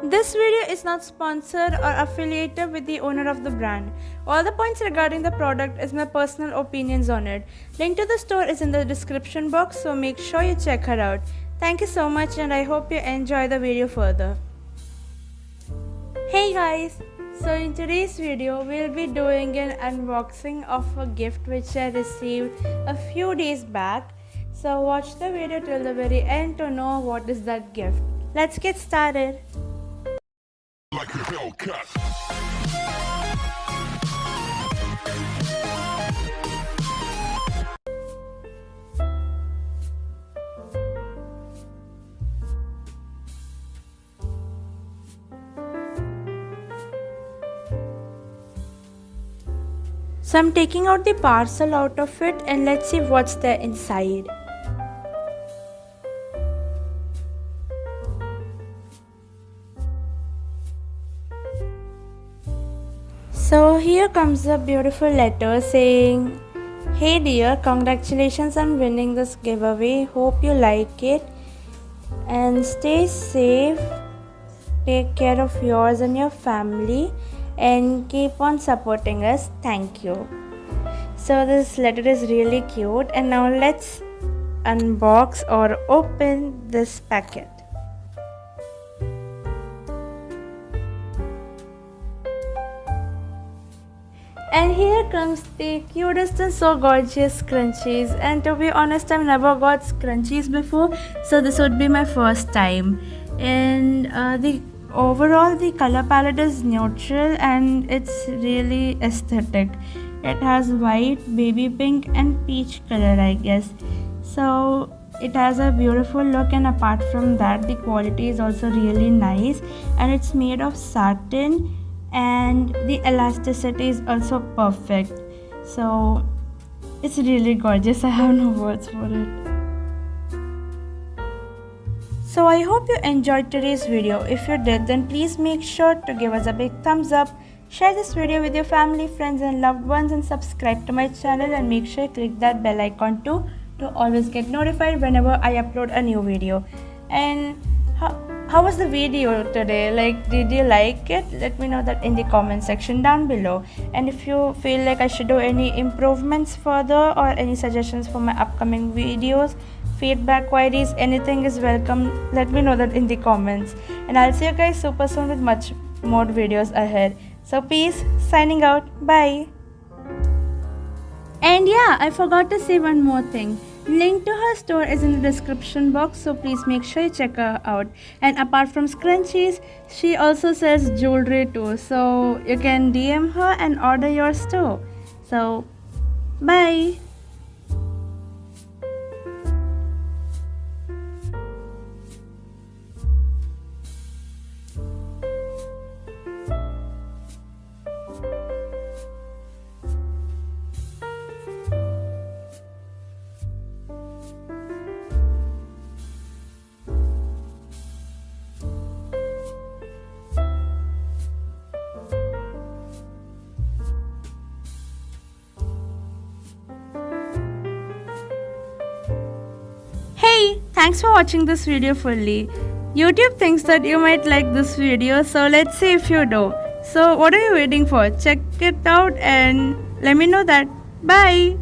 This video is not sponsored or affiliated with the owner of the brand. All the points regarding the product is my personal opinions on it. Link to the store is in the description box, so make sure you check her out. Thank you so much and I hope you enjoy the video further. Hey guys! So in today's video, we'll be doing an unboxing of a gift which I received a few days back. So watch the video till the very end to know what is that gift. Let's get started. Like a Hellcat. So I'm taking out the parcel out of it and let's see what's there inside. So here comes a beautiful letter saying, "Hey dear, congratulations on winning this giveaway. Hope you like it and stay safe. Take care of yours and your family and keep on supporting us. Thank you." So this letter is really cute and now let's unbox or open this packet. And here comes the cutest and so gorgeous scrunchies, and to be honest I've never got scrunchies before, so this would be my first time. And the overall the color palette is neutral and it's really aesthetic. It has white, baby pink and peach color, I guess. So it has a beautiful look, and apart from that the quality is also really nice, and it's made of satin and the elasticity is also perfect. So it's really gorgeous. I have no words for it. So I hope you enjoyed today's video. If you did, then please make sure to give us a big thumbs up, share this video with your family, friends and loved ones, and subscribe to my channel, and make sure you click that bell icon too to always get notified whenever I upload a new video. And how was the video today? Like, did you like it? Let me know that in the comment section down below. And if you feel like I should do any improvements further or any suggestions for my upcoming videos, feedback, queries, anything is welcome. Let me know that in the comments. And I'll see you guys super soon with much more videos ahead. So peace, signing out, bye. And yeah, I forgot to say one more thing. Link to her store is in the description box, so please make sure you check her out. And apart from scrunchies, she also sells jewelry too, so you can DM her and order yours too. So bye. Hey, thanks for watching this video fully. YouTube thinks that you might like this video, so let's see if you do. So what are you waiting for? Check it out and let me know that. Bye.